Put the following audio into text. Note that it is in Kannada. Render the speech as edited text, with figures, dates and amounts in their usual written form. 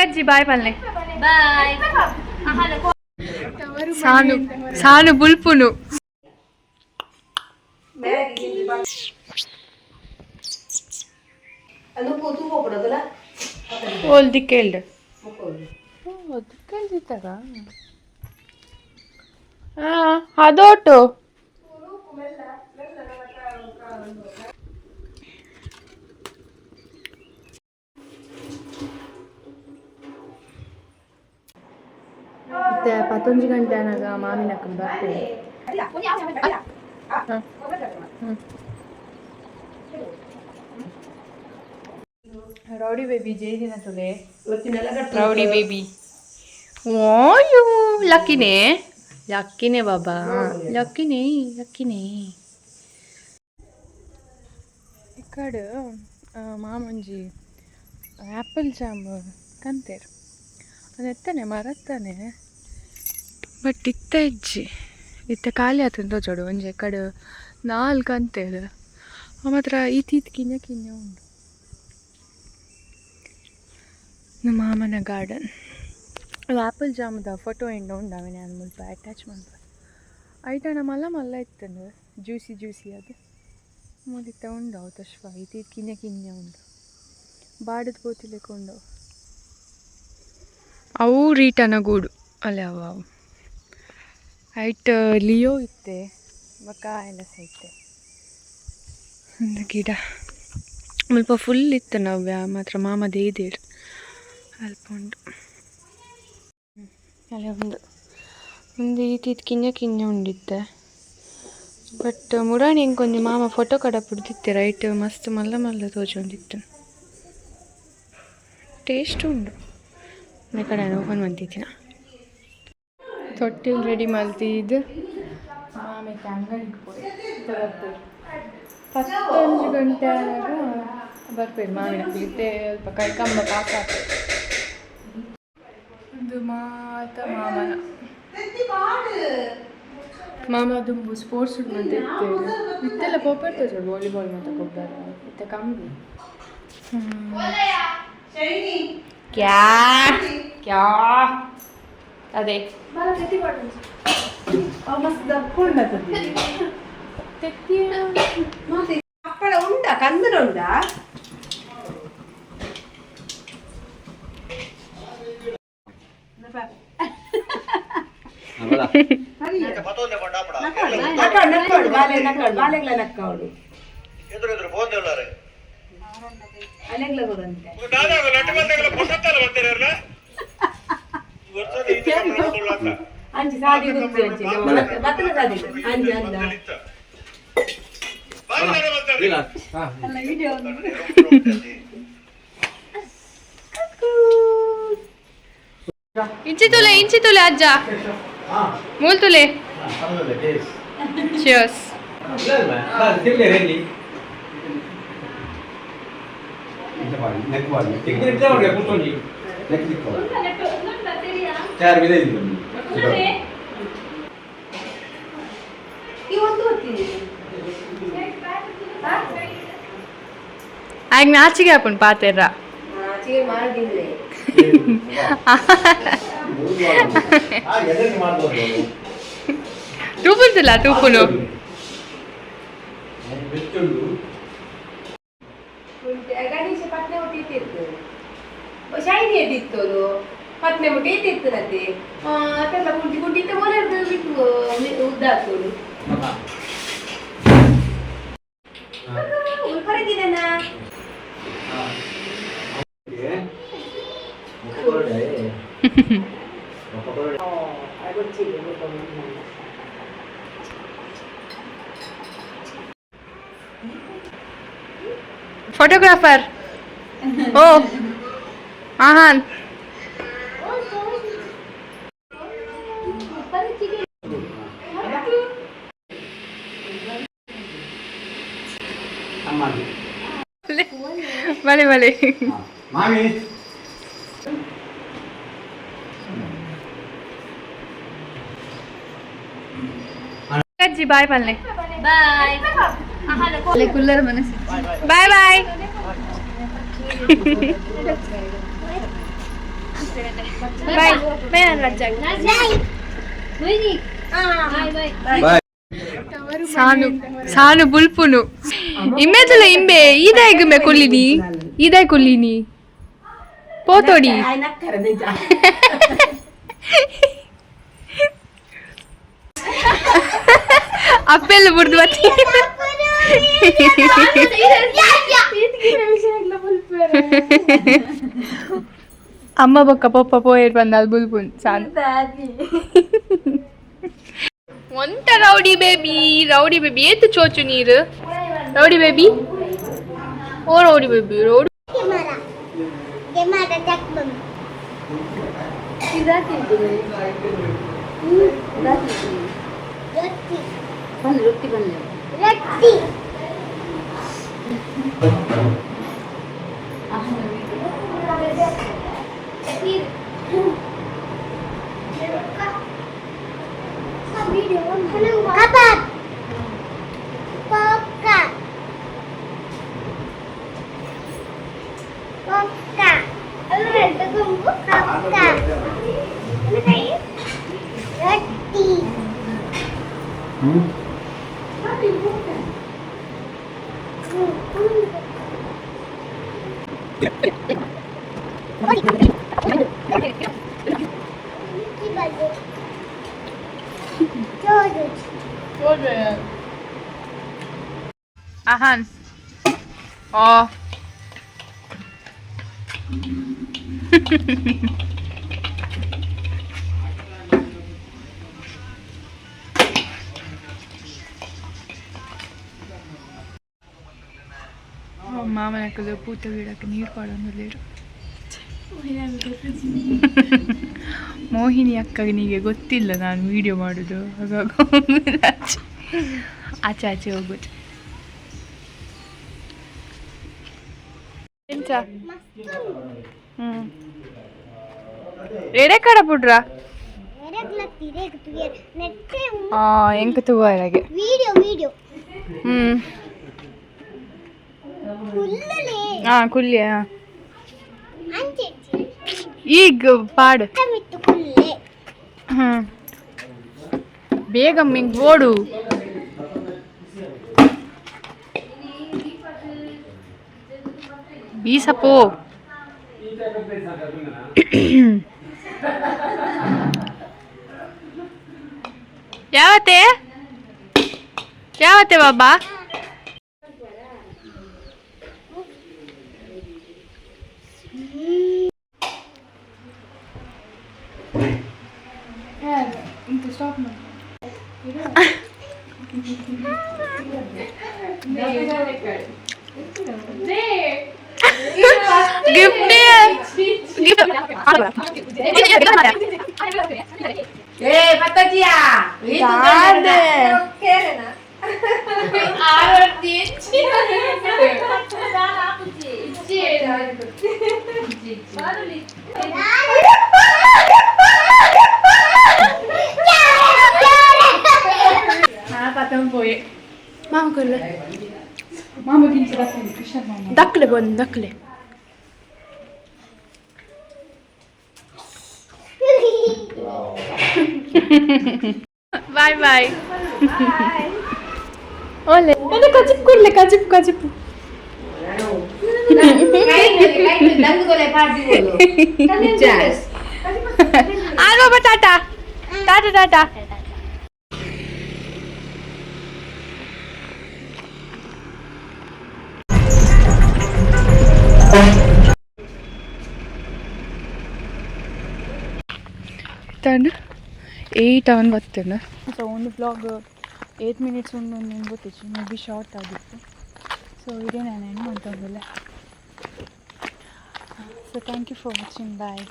ಅಜ್ಜಿ ಬಾಯ್ ಪಲ್ಲೆ ಬಾಯ್ ಸಾನು ಸಾನು ಬುಲ್ಪುನು ಓಲ್ದಿ ಕೇಳ್ದೆ ಕೇಳ್ದಿತ್ತಾಗ ಅದೋಟು ಮತ್ತೆ 11 ಗಂಟೆ ಆನಾಗ ಮಾಮಿನ ಬರ್ತೇವೆ ರೌಡಿ ಬೇಬಿ ಜೈದಿನ ತುಲೆ ರೌಡಿ ಬೇಬಿ ಓಯು ಲಕ್ಕಿನೇ ಲಕ್ಕಿನೇ ಬಾಬಾ ಲಕ್ಕಿನೇ ಲಕ್ಕಿನೇ ಇಕ್ಕಡೆ ಮಾಮಂಜಿ ಆ್ಯಪಲ್ ಜಾಮ್ ಕಂತೇರು ಅದು ಎತ್ತಾನೆ ಮರತ್ತಾನೆ ಬಟ್ ಇತ್ತ ಹೆಜ್ಜಿ ಇತ್ತ ಖಾಲಿ ಆತಂತ ತೋಜೋಡು ಒಂಜಿ ಕಡೆ 4 ಅಂತೇಳು ಮಾತ್ರ ಈತೀತ್ ಕಿನ್ನೆ ಕಿನ್ನೆ ಉಂಡು ನಮ್ಮ ಮಾಮನ ಗಾರ್ಡನ್ ಅದು ಆ್ಯಪಲ್ ಜಾಮದ ಫೋಟೋ ಎಂಡು ಉಂಡು ಅವನೇ ಅದು ಮುಲ್ಪ ಅಟ್ಯಾಚ್ ಮಾಡ್ಬೋದು ಐಟಣ ಮಲ್ಲ ಮಲ್ಲ ಇತ್ತಂದು ಜ್ಯೂಸಿ ಜ್ಯೂಸಿ ಅದು ಮುಲಿತ ಉಂಡು ಅವು ತಶ್ವ ಈತೀತ್ ಕಿನ್ನೆ ಕಿನ್ನೆ ಉಂಡು ಬಾಡದ ಬೋತಿಲೆಕ್ಕ ಉಂಡು ಅವು ರೀಟನ ಗೂಡು ಅಲ್ಲೇ ಅವು ಅವು ಐಟ್ ಲಿಯೋ ಇತ್ತೆ ಬಕ್ಕ ಎಲ್ಲ ಸೈತೆ ಒಂದು ಗಿಡ ಸ್ವಲ್ಪ ಫುಲ್ ಇತ್ತು ನವ್ಯ ಮಾತ್ರ ಮಾಮದ ಏದೇರು ಅಲ್ಪ ಉಂಡು ಅಲ್ಲೇ ಒಂದು ಈತೀತ್ ಕಿನ್ನೆ ಕಿನ್ನೆ ಉಂಡಿತ್ತೆ ಬಟ್ ಮುರಾಣಿ ಹೆಂಗೆ ಮಾಮ ಫೋಟೋ ಕಡ ಬಿಡ್ದಿತ್ತೆ ರೈಟ್ ಮಸ್ತ್ ಮಲ್ಲ ಮಲ್ಲ ತೋಜೊಂದಿತ್ತು ಟೇಸ್ಟ್ ಉಂಡು ಈ ಕಡೆ ಓಪನ್ ಮಾಡ್ತಿದ್ದಿನ ತೊಟ್ಟಿಲ್ ರೆಡಿ ಮಾಡ್ತಿದ್ದು ಆಮೇಲೆ ಅಂಗಡಿಗೆ ಬರ್ತೇವೆ 11 ಗಂಟೆ ಆದಾಗ ಬರ್ಬೇಕು ಮಾವಿನ ಮತ್ತೆ ಸ್ವಲ್ಪ ಕೈಕಂಬ ಪಾಕ ಇದು ಮಾತ ಮಾಮನ ಮಾಮ ದುಂಬು ಸ್ಪೋರ್ಟ್ಸ್ ಮತ್ತೆ ಇತ್ತೆಲ್ಲ ಪೋಪೆಡ್ತದೆ ಚೂಡು ವಾಲಿಬಾಲ್ ಮತ್ತು ಕೊಬ್ಬರ ಇತ್ತೆ ಕಂಬಿ ಕ್ಯಾ ಕ್ಯಾ ಅದೇ ಅಪ್ಪಳ ಉಂಡ ಕಂದರ ಉಂಡ ಅಂಚಿ ಸಾದಿ ಗುಂಪಿ ಅಂಚಿ ಬತ್ತಲ ಸಾದಿ ಅಂಜಿ ಅಂದ ಅಲ್ಲ ವಿಡಿಯೋ ಇಂಚಿ ತುಲೆ ಅಜ್ಜ ಮೂಲ್ ತುಲೆ ಚಿಯರ್ಸ್ ಆಗ ನಾಚಿಗೆ ಹಾಕೊಂಡು ಪಾತೆರ್ರ ತೂಪುಂತಿಲ್ಲ ತೂಪುನು ಶೈನಿ ಎದ್ದಿತ್ತು ಪತ್ನೆ ಮುಟ್ಟಿ ಎದ್ದಿತ್ತು ನತ್ತೆ ಅದೆಲ್ಲ ಗುಂಡಿ ಗುಂಡಿತ್ತ ಮೊಲೆ ಬಿಟ್ಟು ಉದ್ದಾಕೋದು ಹೊರಗಿದನ ಫೋಟೋಗ್ರಾಫರ್ ಓ ಆಹಾನ್ ಬಲೆ ಬಲೆ ಮಾಮಿ ಅಜ್ಜಿ ಬಾಯ್ ಪಲ್ಲೆ ಬಾಯ್ ಕುಲ್ಲರ ಮನಸ್ಸು ಬಾಯ್ ಬಾಯ್ ಬಾಯ್ ಬಾಯ್ ನಾನು ರಜ್ಜಾಗಿ ಸಾನು ಸಾನು ಬುಲ್ಪುನು ಇಮ್ಮೆದುಲ ಇಂಬೆ ಈದಾಯ್ ಗುಮ್ಮೆ ಕೊಲ್ಲಿನಿ ಈದಾಯ್ ಕೊಲ್ಲಿನಿ ಪೋತೋಡಿ ಅಪ್ಪೆಲ್ಲ ಬುಡ್ದು ಬತ್ತಿ ಅಮ್ಮ ಬೊಕ್ಕ ಪಪ್ಪ ಪೋಯರ್ ಬಂದಾಲ್ ಬುಲ್ಪುನ್ ಸಾನು ಒಂಟ ರೌಡಿ ಬೇಬಿ ಏತು ಚೋಚು ನೀರು rowdy baby oh rowdy baby rowdy ರೊಟ್ಟಿ ಬಂದ Ahan. Oh. ಮಾಮನ ಕಲ್ಲು ಪೂತ ಗಿಡಕ್ಕೆ ನೀರು ಕೊಡೋದು ಲೇರು ಮೋಹಿನಿ ಅಕ್ಕನಿಗೆ ಗೊತ್ತಿಲ್ಲ ನಾನು ವಿಡಿಯೋ ಮಾಡೋದು ಹಾಗಾಗಿ ಆಚೆ ಆಚೆ ಹೋಗೋದು ಎಂಚ ಎಡೆ ಕಡ ಪುಡ್ರ ಎಂಕ ತಗೋರಾಗೆ ಕುಲ್ಯ ಈಗ ಪಾಡು ಬೇಗ ಮಿಂಗ್ ಓಡು ಬೀಸಪ್ಪೋ ಯಾವತ್ತೆ ಯಾವತ್ತೆ ಬಾಬಾ ಸ್ಟಾಪ್ मामा कर ले मामा दिन से दखले बन दखले बाय बाय ओले मैंने कचिप कर ले कचिप कचिप दंग गोले पार्टी बोलो आलो टाटा टाटा टाटा ತಂದು 8 ಅವನ್ ಬರ್ತೇನೆ ಸೊ ಒಂದು ಬ್ಲಾಗ್ 8 ಮಿನಿಟ್ಸ್ ಒಂದು ನಿಮ್ಗೆ ಗೊತ್ತಿತ್ತು ಮೇ ಬಿ ಶಾರ್ಟ್ ಆಗಿತ್ತು ಸೊ ಇದೇ ನಾನು ಏನು ಮಾಡ್ತಾಯಿಲ್ಲ so thank you for watching bye